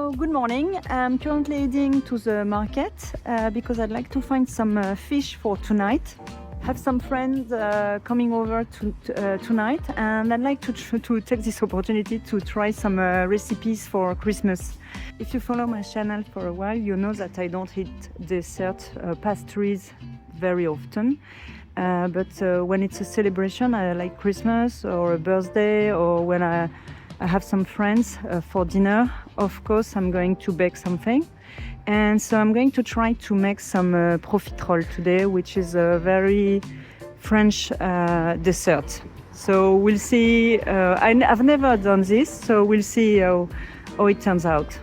So good morning. I'm currently heading to the market because I'd like to find some fish for tonight. Have some friends coming over tonight, and I'd like to take this opportunity to try some recipes for Christmas. If you follow my channel for a while, you know that I don't eat dessert pastries very often. But when it's a celebration, like Christmas or a birthday, or when I have some friends for dinner, of course I'm going to bake something. And so I'm going to try to make some profiterole today, which is a very French dessert. So we'll see. I've never done this, so we'll see how it turns out.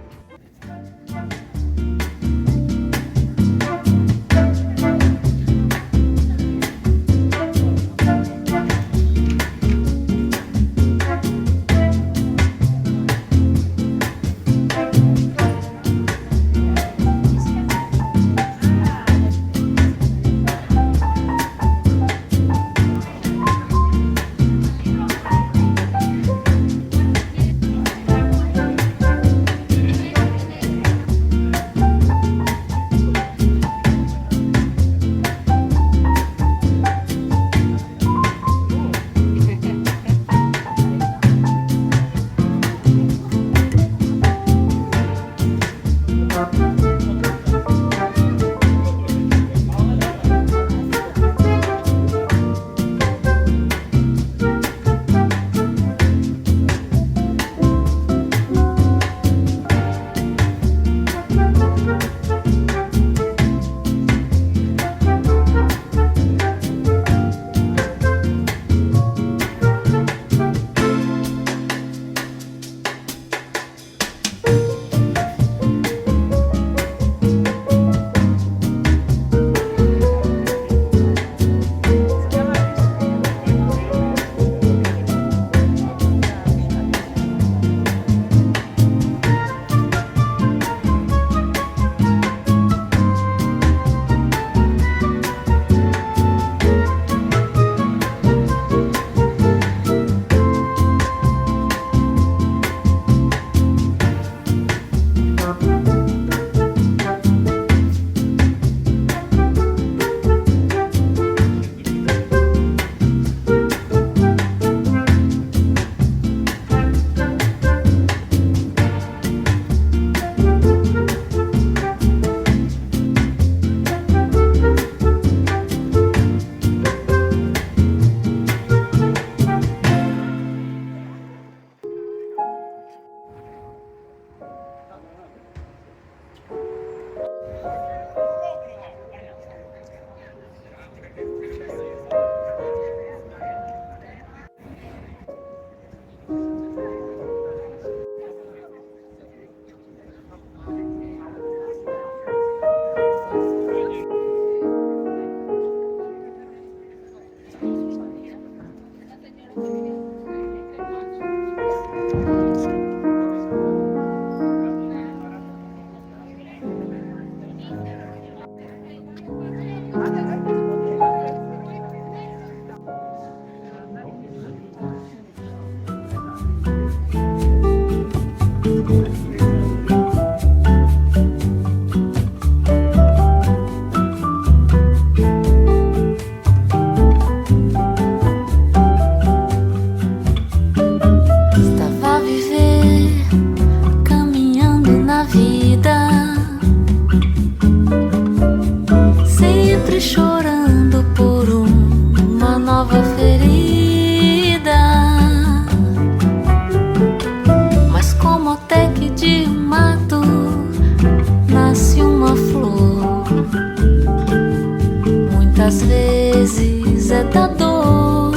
Às vezes é da dor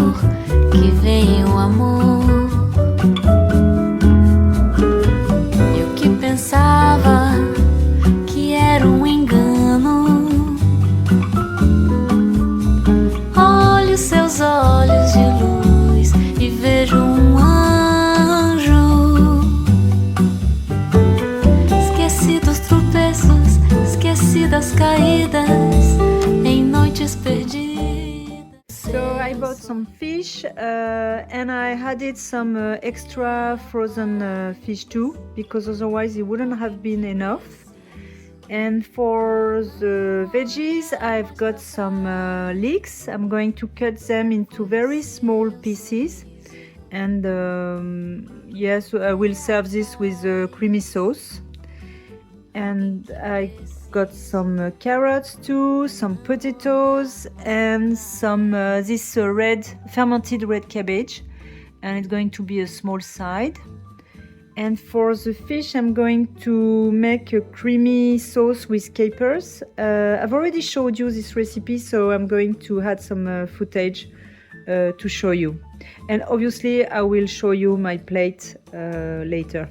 que vem o amor. Eu que pensava que era um engano. Olho seus olhos de luz e vejo um anjo. Esqueci dos tropeços, esqueci das caídas. So I bought some fish and I added some extra frozen fish too, because otherwise it wouldn't have been enough. And for the veggies, I've got some leeks. I'm going to cut them into very small pieces. And yes, I will serve this with a creamy sauce. And I got some carrots too, some potatoes, and some this fermented red cabbage. And it's going to be a small side. And for the fish, I'm going to make a creamy sauce with capers. I've already showed you this recipe, so I'm going to add some footage to show you. And obviously, I will show you my plate later.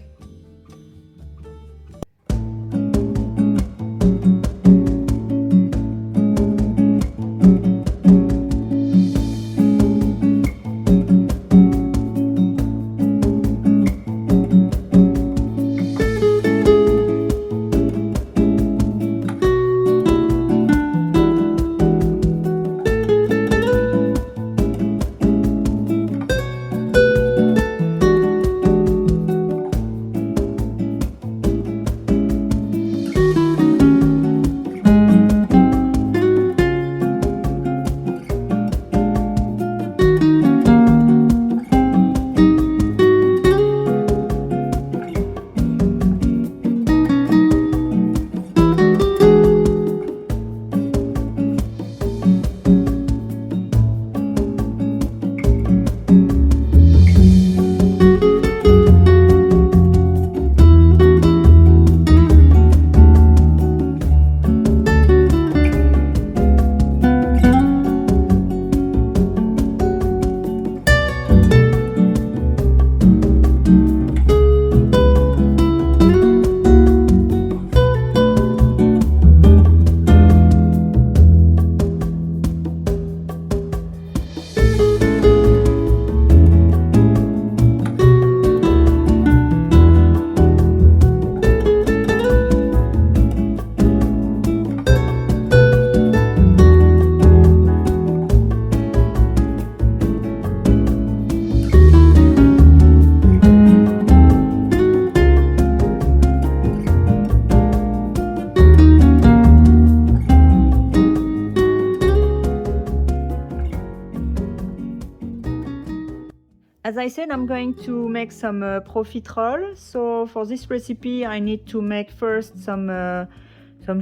As I said, I'm going to make some profiterole. So for this recipe, I need to make first some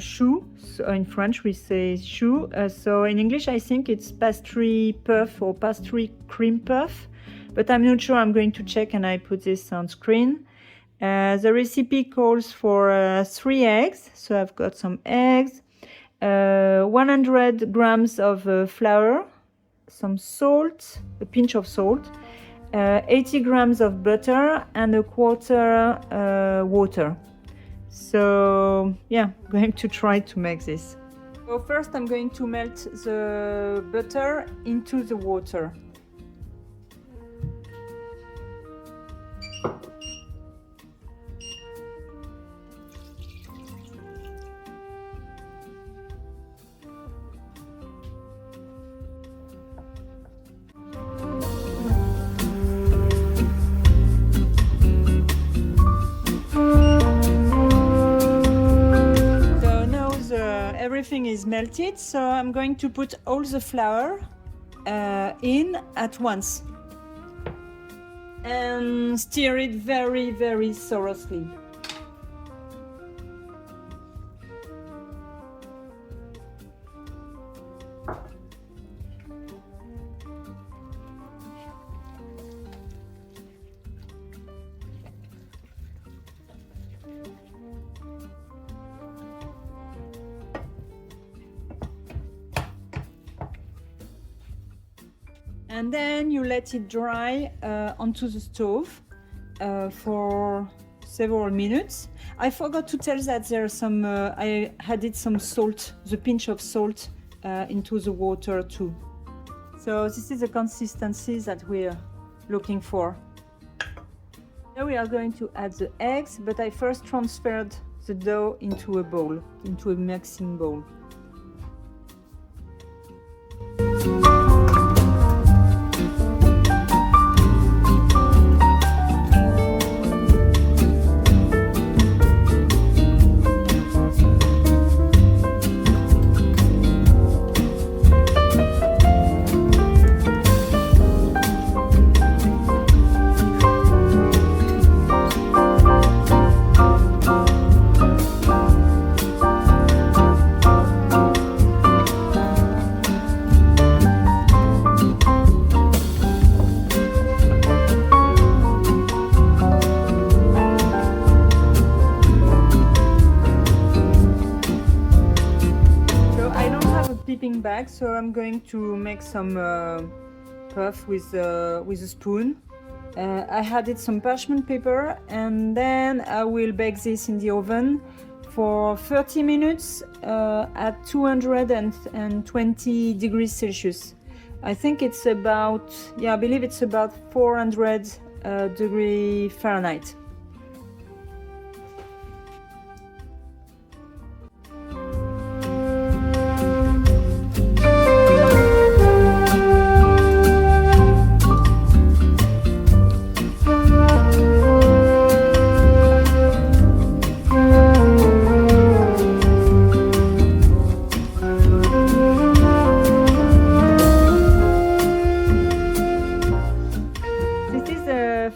choux. So in French, we say choux. So in English, I think it's pastry puff or pastry cream puff. But I'm not sure. I'm going to check, and I put this on screen. The recipe calls for 3 eggs. So I've got some eggs, 100 grams of flour, some salt, a pinch of salt, 80 grams of butter, and a quarter water. So yeah, I'm going to try to make this. So first I'm going to melt the butter into the water. Everything is melted, so I'm going to put all the flour in at once and stir it very, very thoroughly. And then you let it dry onto the stove for several minutes. I forgot to tell that there's some, I added some salt, the pinch of salt into the water too. So this is the consistency that we're looking for. Now we are going to add the eggs, but I first transferred the dough into a bowl, into a mixing bowl. I'm back, so I'm going to make some puff with a spoon. I added some parchment paper, and then I will bake this in the oven for 30 minutes at 220 degrees Celsius. I think it's about, I believe it's about 400 degree Fahrenheit.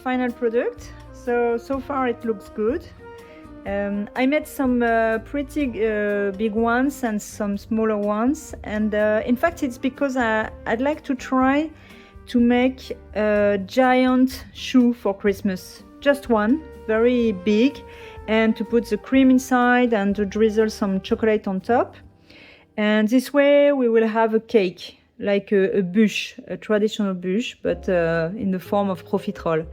Final product. So far it looks good. I made some pretty big ones and some smaller ones, and in fact it's because I'd like to try to make a giant choux for Christmas. Just one, very big, and to put the cream inside and to drizzle some chocolate on top. And this way we will have a cake, like a bûche, a traditional bûche, but in the form of profiterole.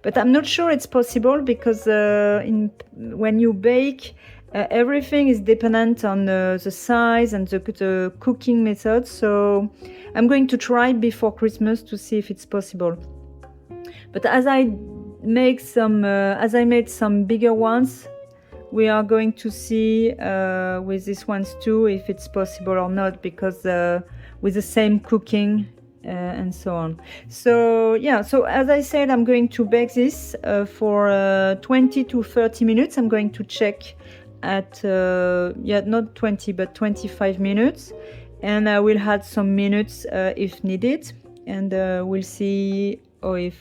But I'm not sure it's possible because when you bake, everything is dependent on the size and the cooking method. So I'm going to try before Christmas to see if it's possible. But as I made some bigger ones, we are going to see with these ones too if it's possible or not, because with the same cooking and so on. So so as I said, I'm going to bake this for 20 to 30 minutes. I'm going to check at not 20 but 25 minutes, and I will add some minutes if needed, and we'll see how it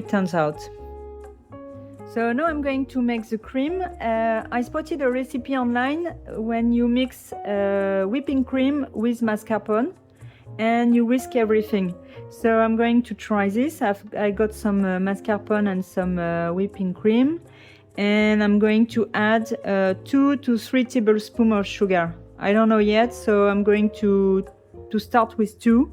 turns out. So now I'm going to make the cream. I spotted a recipe online when you mix whipping cream with mascarpone and you whisk everything. So I'm going to try this. I got some mascarpone and some whipping cream, and I'm going to add 2 to 3 tablespoons of sugar. I don't know yet, so I'm going to start with 2.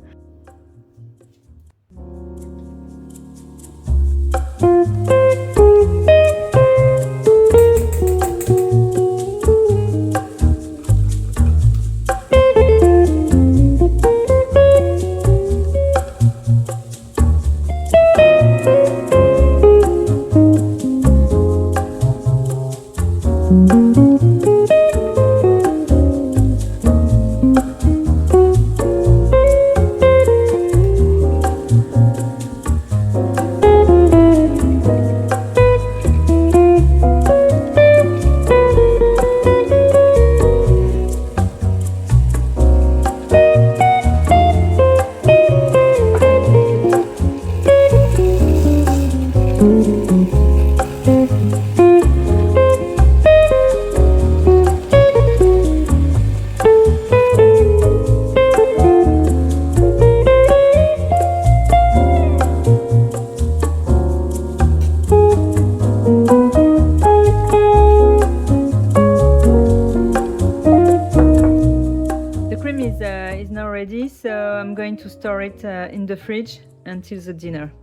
Is now ready, so I'm going to store it in the fridge until the dinner.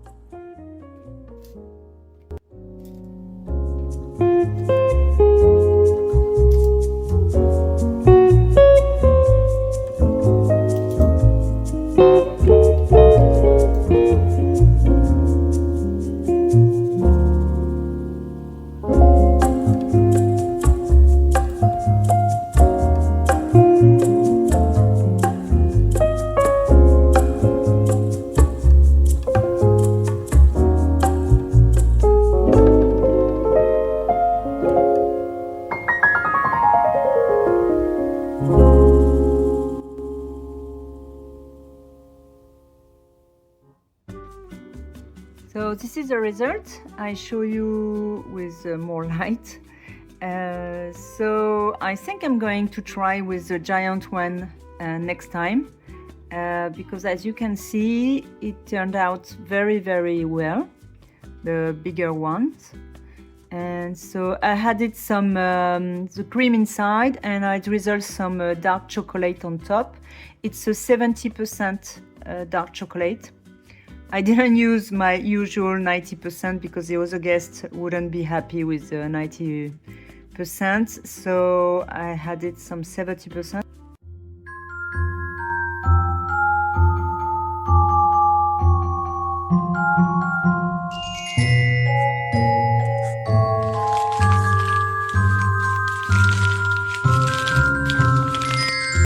So this is the result. I show you with more light. So I think I'm going to try with the giant one next time, because as you can see, it turned out very, very well, the bigger ones. And so I added some the cream inside, and I drizzled some dark chocolate on top. It's a 70% dark chocolate. I didn't use my usual 90% because the other guests wouldn't be happy with the 90%, so I added some 70%.